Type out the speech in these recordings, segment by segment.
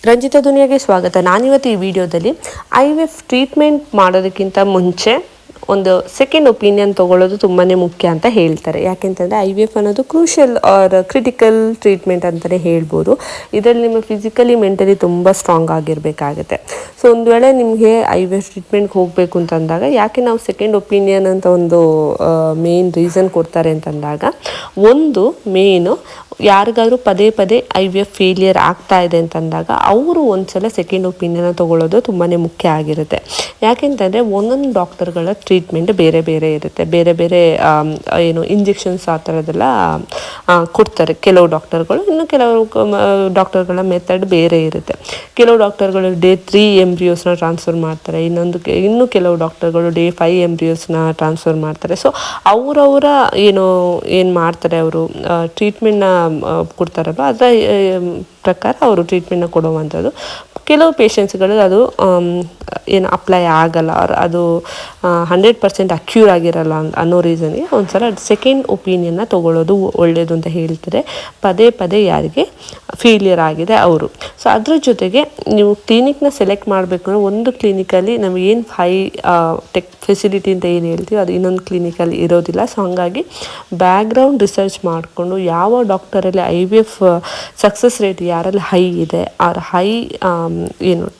ರಂಜಿತಾ ದುನಿಯಾಗೆ ಸ್ವಾಗತ. ನಾನಿವತ್ತು ಈ ವಿಡಿಯೋದಲ್ಲಿ IVF ಟ್ರೀಟ್ಮೆಂಟ್ ಮಾಡೋದಕ್ಕಿಂತ ಮುಂಚೆ ಒಂದು ಸೆಕೆಂಡ್ ಒಪಿನಿಯನ್ ತೊಗೊಳ್ಳೋದು ತುಂಬಾ ಮುಖ್ಯ ಅಂತ ಹೇಳ್ತಾರೆ. ಯಾಕೆಂತಂದರೆ IVF ಅನ್ನೋದು ಕ್ರೂಷಿಯಲ್ ಆರ್ ಕ್ರಿಟಿಕಲ್ ಟ್ರೀಟ್ಮೆಂಟ್ ಅಂತಲೇ ಹೇಳ್ಬೋದು. ಇದರಲ್ಲಿ ನಿಮ್ಮ ಫಿಸಿಕಲಿ ಮೆಂಟಲಿ ತುಂಬ ಸ್ಟ್ರಾಂಗ್ ಆಗಿರಬೇಕಾಗುತ್ತೆ. ಸೊ ಒಂದು ವೇಳೆ ನಿಮಗೆ IVF ಟ್ರೀಟ್ಮೆಂಟ್ಗೆ ಹೋಗಬೇಕು ಅಂತಂದಾಗ ಯಾಕೆ ನಾವು ಸೆಕೆಂಡ್ ಒಪಿನಿಯನ್ ಅಂತ ಒಂದು ಮೇನ್ ರೀಸನ್ ಕೊಡ್ತಾರೆ ಅಂತಂದಾಗ, ಒಂದು ಮೇನು ಯಾರಿಗಾದ್ರೂ ಪದೇ ಪದೇ IVF ಫೇಲಿಯರ್ ಆಗ್ತಾ ಇದೆ ಅಂತಂದಾಗ ಅವರು ಒಂದ್ಸಲ ಸೆಕೆಂಡ್ ಒಪಿನಿಯನ್ ತೊಗೊಳ್ಳೋದು ತುಂಬಾ ಮುಖ್ಯ ಆಗಿರುತ್ತೆ. ಯಾಕೆಂತಂದರೆ ಒಂದೊಂದು ಡಾಕ್ಟರ್ಗಳ ಟ್ರೀಟ್ಮೆಂಟ್ ಬೇರೆ ಬೇರೆ ಇರುತ್ತೆ. ಬೇರೆ ಬೇರೆ ಇಂಜೆಕ್ಷನ್ಸ್ ಆ ಥರದ್ದೆಲ್ಲ ಕೊಡ್ತಾರೆ ಕೆಲವು ಡಾಕ್ಟರ್ಗಳು. ಇನ್ನು ಕೆಲವು ಡಾಕ್ಟರ್ಗಳ ಮೆಥಡ್ ಬೇರೆ ಇರುತ್ತೆ. ಕೆಲವು ಡಾಕ್ಟರ್ಗಳು ಡೇ 3 ಎಂಬ್ರಿಯೋಸ್ನ ಟ್ರಾನ್ಸ್ಫರ್ ಮಾಡ್ತಾರೆ. ಇನ್ನು ಕೆಲವು ಡಾಕ್ಟರ್ಗಳು ಡೇ 5 ಎಂಬ್ರಿಯೋಸ್ನ ಟ್ರಾನ್ಸ್ಫರ್ ಮಾಡ್ತಾರೆ. ಸೊ ಅವರವರ ಏನು ಮಾಡ್ತಾರೆ, ಅವರು ಟ್ರೀಟ್ಮೆಂಟ್ನ ಕೊಡ್ತಾರಲ್ಲ ಅದರ ಪ್ರಕಾರ ಅವರು ಟ್ರೀಟ್ಮೆಂಟ್ನ ಕೊಡುವಂಥದ್ದು. ಕೆಲವು ಪೇಷಂಟ್ಸ್ಗಳು ಅದು ಅಪ್ಲೈ ಆಗಲ್ಲ, ಅದು 100% ಅಕ್ಯೂರ್ ಆಗಿರಲ್ಲ ಅನ್ನೋ ರೀಸನ್ಗೆ ಒಂದ್ಸಲ ಸೆಕೆಂಡ್ ಒಪಿನಿಯನ್ನ ತೊಗೊಳ್ಳೋದು ಒಳ್ಳೆಯದು ಅಂತ ಹೇಳ್ತಾರೆ. ಪದೇ ಪದೇ ಯಾರಿಗೆ ಫೇಲಿಯರ್ ಆಗಿದೆ ಅವರು. ಸೊ ಅದ್ರ ಜೊತೆಗೆ ನೀವು ಕ್ಲಿನಿಕ್ನ ಸೆಲೆಕ್ಟ್ ಮಾಡಬೇಕು ಅಂದರೆ ಒಂದು ಕ್ಲಿನಿಕಲ್ಲಿ ನಮಗೇನು ಹೈ ಟೆಕ್ ಫೆಸಿಲಿಟಿ ಅಂತ ಏನು ಹೇಳ್ತೀವಿ ಅದು ಇನ್ನೊಂದು ಕ್ಲಿನಿಕಲ್ಲಿ ಇರೋದಿಲ್ಲ. ಸೊ ಹಾಗಾಗಿ ಬ್ಯಾಕ್ಗ್ರೌಂಡ್ ರಿಸರ್ಚ್ ಮಾಡಿಕೊಂಡು ಯಾವ ಡಾಕ್ಟರಲ್ಲಿ IVF ಸಕ್ಸಸ್ ರೇಟ್ ಯಾರಲ್ಲಿ ಹೈ ಇದೆ, ಆರ್ ಹೈ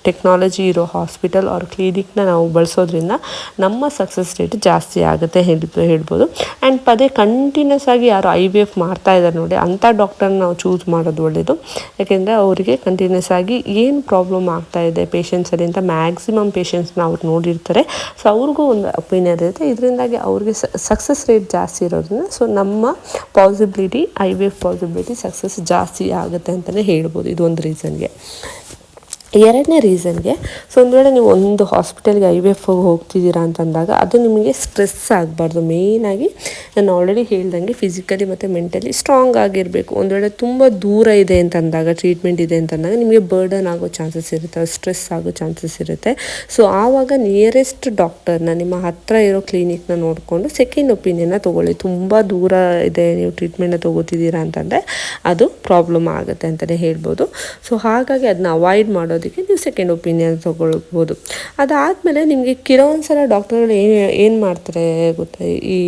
ಟೆಕ್ನಾಲಜಿ ಇರೋ ಹಾಸ್ಪಿಟಲ್ ಅವ್ರ ಕ್ಲಿನಿಕ್ನ ನಾವು ಬಳಸೋದ್ರಿಂದ ನಮ್ಮ ಸಕ್ಸಸ್ ರೇಟ್ ಜಾಸ್ತಿ ಆಗುತ್ತೆ ಹೇಳ್ಬೋದು. ಆ್ಯಂಡ್ ಪದೇ ಕಂಟಿನ್ಯೂಸ್ ಆಗಿ ಯಾರು IVF ಮಾಡ್ತಾ ಇದ್ದಾರೆ ನೋಡಿ ಅಂಥ ಡಾಕ್ಟರ್ನ ನಾವು ಚೂಸ್ ಮಾಡೋದು ಒಳ್ಳೆಯದು. ಯಾಕೆಂದರೆ ಅವರಿಗೆ ಕಂಟಿನ್ಯೂಸ್ ಆಗಿ ಏನು ಪ್ರಾಬ್ಲಮ್ ಆಗ್ತಾ ಇದೆ ಪೇಷಂಟ್ಸಲ್ಲಿ ಅಂತ ಮ್ಯಾಕ್ಸಿಮಮ್ ಪೇಷಂಟ್ಸ್ನ ಅವ್ರು ನೋಡಿರ್ತಾರೆ. ಸೊ ಅವ್ರಿಗೂ ಒಂದು ಒಪಿನಿಯನ್ ಇರುತ್ತೆ. ಇದರಿಂದಾಗಿ ಅವ್ರಿಗೆ ಸಕ್ಸಸ್ ರೇಟ್ ಜಾಸ್ತಿ ಇರೋದ್ರಿಂದ ಸೊ ನಮ್ಮ ಪಾಸಿಬಿಲಿಟಿ IVF ಪಾಸಿಬಿಲಿಟಿ ಸಕ್ಸಸ್ ಜಾಸ್ತಿ ಆಗುತ್ತೆ ಅಂತಲೇ ಹೇಳ್ಬೋದು. ಇದು ಒಂದು ರೀಸನ್ಗೆ. ಎರಡನೇ ರೀಸನ್ಗೆ, ಸೊ ಒಂದು ವೇಳೆ ನೀವು ಒಂದು ಹಾಸ್ಪಿಟಲ್ಗೆ IVF ಹೋಗ್ತಿದ್ದೀರಾ ಅಂತಂದಾಗ ಅದು ನಿಮಗೆ ಸ್ಟ್ರೆಸ್ ಆಗಬಾರ್ದು. ಮೇಯ್ನಾಗಿ ನಾನು ಆಲ್ರೆಡಿ ಹೇಳ್ದಂಗೆ ಫಿಸಿಕಲಿ ಮತ್ತು ಮೆಂಟಲಿ ಸ್ಟ್ರಾಂಗ್ ಆಗಿರಬೇಕು. ಒಂದು ವೇಳೆ ತುಂಬ ದೂರ ಇದೆ ಅಂತಂದಾಗ, ಟ್ರೀಟ್ಮೆಂಟ್ ಇದೆ ಅಂತಂದಾಗ ನಿಮಗೆ ಬರ್ಡನ್ ಆಗೋ ಚಾನ್ಸಸ್ ಇರುತ್ತೆ, ಸ್ಟ್ರೆಸ್ ಆಗೋ ಚಾನ್ಸಸ್ ಇರುತ್ತೆ. ಸೊ ಆವಾಗ ನಿಯರೆಸ್ಟ್ ಡಾಕ್ಟರ್ನ, ನಿಮ್ಮ ಹತ್ತಿರ ಇರೋ ಕ್ಲಿನಿಕ್ನ ನೋಡಿಕೊಂಡು ಸೆಕೆಂಡ್ ಒಪಿನಿಯನ್ನ ತೊಗೊಳ್ಳಿ. ತುಂಬ ದೂರ ಇದೆ, ನೀವು ಟ್ರೀಟ್ಮೆಂಟ್ನ ತೊಗೋತಿದ್ದೀರಾ ಅಂತಂದರೆ ಅದು ಪ್ರಾಬ್ಲಮ್ ಆಗುತ್ತೆ ಅಂತಲೇ ಹೇಳ್ಬೋದು. ಸೊ ಹಾಗಾಗಿ ಅದನ್ನ ಅವಾಯ್ಡ್ ಮಾಡೋದಕ್ಕೆ ನೀವು ಸೆಕೆಂಡ್ ಒಪಿನಿಯನ್ ತೊಗೊಳ್ಬೋದು. ಅದಾದಮೇಲೆ ನಿಮಗೆ ಕೆಲವೊಂದ್ಸಲ ಡಾಕ್ಟರ್ಗಳು ಏನು ಮಾಡ್ತಾರೆ ಗೊತ್ತಾ, ಈ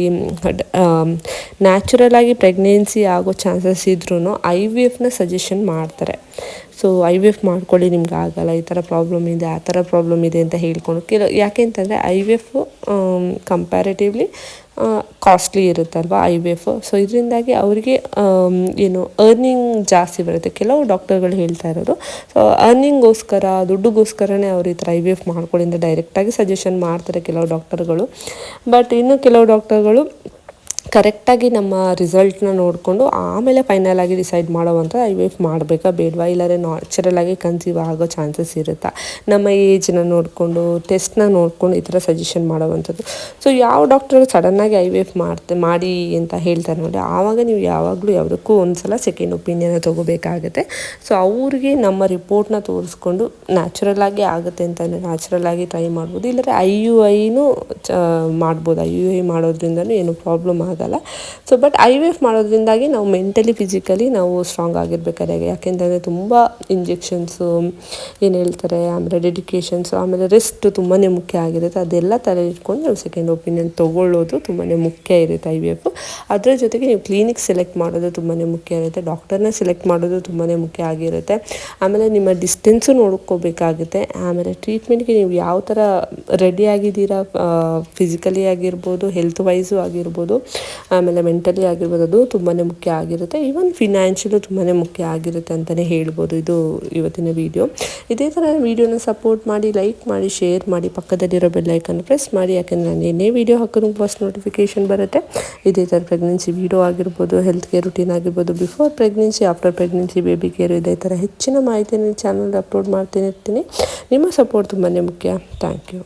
ನ್ಯಾಚುರಲ್ ಆಗಿ ಪ್ರೆಗ್ನೆನ್ಸಿ ಆಗೋ ಚಾನ್ಸಸ್ ಇದ್ರೂ IVFನ ಸಜೆಷನ್ ಮಾಡ್ತಾರೆ. ಸೊ IVF ಮಾಡ್ಕೊಳ್ಳಿ, ನಿಮ್ಗೆ ಆಗಲ್ಲ, ಈ ಥರ ಪ್ರಾಬ್ಲಮ್ ಇದೆ, ಆ ಥರ ಪ್ರಾಬ್ಲಮ್ ಇದೆ ಅಂತ ಹೇಳ್ಕೊಂಡು ಯಾಕೆ ಅಂತಂದರೆ IVF ಕಂಪ್ಯಾರಿಟಿವ್ಲಿ ಕಾಸ್ಟ್ಲಿ ಇರುತ್ತಲ್ವ IVF. ಸೊ ಇದರಿಂದಾಗಿ ಅವರಿಗೆ ಅರ್ನಿಂಗ್ ಜಾಸ್ತಿ ಬರುತ್ತೆ. ಕೆಲವು ಡಾಕ್ಟರ್ಗಳು ಹೇಳ್ತಾ ಇರೋದು ಸೊ ಅರ್ನಿಂಗ್ಗೋಸ್ಕರ, ದುಡ್ಡುಗೋಸ್ಕರನೇ ಅವ್ರು ಈ ಥರ IVF ಮಾಡ್ಕೊಳ್ಳಿ ಅಂತ ಡೈರೆಕ್ಟಾಗಿ ಸಜೆಷನ್ ಮಾಡ್ತಾರೆ ಕೆಲವು ಡಾಕ್ಟರ್ಗಳು. ಬಟ್ ಇನ್ನು ಕೆಲವು ಡಾಕ್ಟರ್ಗಳು ಕರೆಕ್ಟಾಗಿ ನಮ್ಮ ರಿಸಲ್ಟ್ನ ನೋಡಿಕೊಂಡು ಆಮೇಲೆ ಫೈನಲ್ ಆಗಿ ಡಿಸೈಡ್ ಮಾಡೋವಂಥ IVF ಮಾಡಬೇಕಾ ಬೇಡವಾ, ಇಲ್ಲಾಂದರೆ ನ್ಯಾಚುರಲಾಗಿ ಕನ್ಸೀವ್ ಆಗೋ ಚಾನ್ಸಸ್ ಇರುತ್ತಾ, ನಮ್ಮ ಏಜ್ನ ನೋಡಿಕೊಂಡು ಟೆಸ್ಟ್ನ ನೋಡಿಕೊಂಡು ಈ ಥರ ಸಜೆಷನ್ ಮಾಡೋವಂಥದ್ದು. ಸೊ ಯಾವ ಡಾಕ್ಟರ್ ಸಡನ್ನಾಗಿ IVF ಮಾಡಿ ಅಂತ ಹೇಳ್ತಾರೆ ನೋಡಿ, ಆವಾಗ ನೀವು ಯಾವಾಗಲೂ ಯಾವುದಕ್ಕೂ ಒಂದು ಸಲ ಸೆಕೆಂಡ್ ಒಪಿನಿಯನ್ನ ತೊಗೋಬೇಕಾಗುತ್ತೆ. ಸೊ ಅವ್ರಿಗೆ ನಮ್ಮ ರಿಪೋರ್ಟ್ನ ತೋರಿಸ್ಕೊಂಡು ನ್ಯಾಚುರಲಾಗಿ ಆಗುತ್ತೆ ಅಂತಂದರೆ ನ್ಯಾಚುರಲಾಗಿ ಟ್ರೈ ಮಾಡ್ಬೋದು. ಇಲ್ಲಾಂದರೆ IUIನೂ ಮಾಡ್ಬೋದು. IUI ಮಾಡೋದ್ರಿಂದನೂ ಏನು ಪ್ರಾಬ್ಲಮ್ ಆಗಲ್ಲ. ಸೊ ಬಟ್ IVF ಮಾಡೋದ್ರಿಂದಾಗಿ ನಾವು ಮೆಂಟಲಿ ಫಿಸಿಕಲಿ ನಾವು ಸ್ಟ್ರಾಂಗ್ ಆಗಿರ್ಬೇಕಾದ್ರೆ, ಯಾಕೆಂತಂದರೆ ತುಂಬ ಇಂಜೆಕ್ಷನ್ಸು ಏನು ಹೇಳ್ತಾರೆ, ಆಮೇಲೆ ಡೆಡಿಕೇಶನ್ಸು, ಆಮೇಲೆ ರೆಸ್ಟ್ ತುಂಬಾ ಮುಖ್ಯ ಆಗಿರುತ್ತೆ. ಅದೆಲ್ಲ ತಲೆ ಇಟ್ಕೊಂಡು ನಾವು ಸೆಕೆಂಡ್ ಒಪಿನಿಯನ್ ತೊಗೊಳ್ಳೋದು ತುಂಬಾ ಮುಖ್ಯ ಇರುತ್ತೆ IVF. ಅದರ ಜೊತೆಗೆ ನೀವು ಕ್ಲಿನಿಕ್ ಸೆಲೆಕ್ಟ್ ಮಾಡೋದು ತುಂಬಾ ಮುಖ್ಯ ಇರುತ್ತೆ, ಡಾಕ್ಟರ್ನ ಸೆಲೆಕ್ಟ್ ಮಾಡೋದು ತುಂಬಾ ಮುಖ್ಯ ಆಗಿರುತ್ತೆ. ಆಮೇಲೆ ನಿಮ್ಮ ಡಿಸ್ಟೆನ್ಸು ನೋಡ್ಕೋಬೇಕಾಗುತ್ತೆ. ಆಮೇಲೆ ಟ್ರೀಟ್ಮೆಂಟ್ಗೆ ನೀವು ಯಾವ ಥರ ರೆಡಿ ಆಗಿದ್ದೀರಾ, ಫಿಸಿಕಲಿ ಆಗಿರ್ಬೋದು, ಹೆಲ್ತ್ ವೈಸು ಆಗಿರ್ಬೋದು, ಆಮೇಲೆ ಮೆಂಟಲಿ ಆಗಿರ್ಬೋದು, ಅದು ತುಂಬಾ ಮುಖ್ಯ ಆಗಿರುತ್ತೆ. ಈವನ್ ಫಿನಾನ್ಷಿಯಲು ತುಂಬಾ ಮುಖ್ಯ ಆಗಿರುತ್ತೆ ಅಂತಲೇ ಹೇಳ್ಬೋದು. ಇದು ಇವತ್ತಿನ ವಿಡಿಯೋ. ಇದೇ ಥರ ವಿಡಿಯೋನ ಸಪೋರ್ಟ್ ಮಾಡಿ, ಲೈಕ್ ಮಾಡಿ, ಶೇರ್ ಮಾಡಿ, ಪಕ್ಕದಲ್ಲಿರೋ ಬೆಲ್ ಐಕನ್ ಪ್ರೆಸ್ ಮಾಡಿ. ಯಾಕೆಂದರೆ ನಾನು ಏನೇ ವಿಡಿಯೋ ಹಾಕೋದು ಫಸ್ಟ್ ನೋಟಿಫಿಕೇಷನ್ ಬರುತ್ತೆ. ಇದೇ ಥರ ಪ್ರೆಗ್ನೆನ್ಸಿ ವಿಡಿಯೋ ಆಗಿರ್ಬೋದು, ಹೆಲ್ತ್ ಕೇರ್ ರುಟೀನ್ ಆಗಿರ್ಬೋದು, before pregnancy, after pregnancy, baby care, ಇದೇ ಥರ ಹೆಚ್ಚಿನ ಮಾಹಿತಿನ ಚಾನಲ್ ಅಪ್ಲೋಡ್ ಮಾಡ್ತೀನಿ ಇರ್ತೀನಿ. ನಿಮ್ಮ ಸಪೋರ್ಟ್ ತುಂಬಾ ಮುಖ್ಯ. Thank you.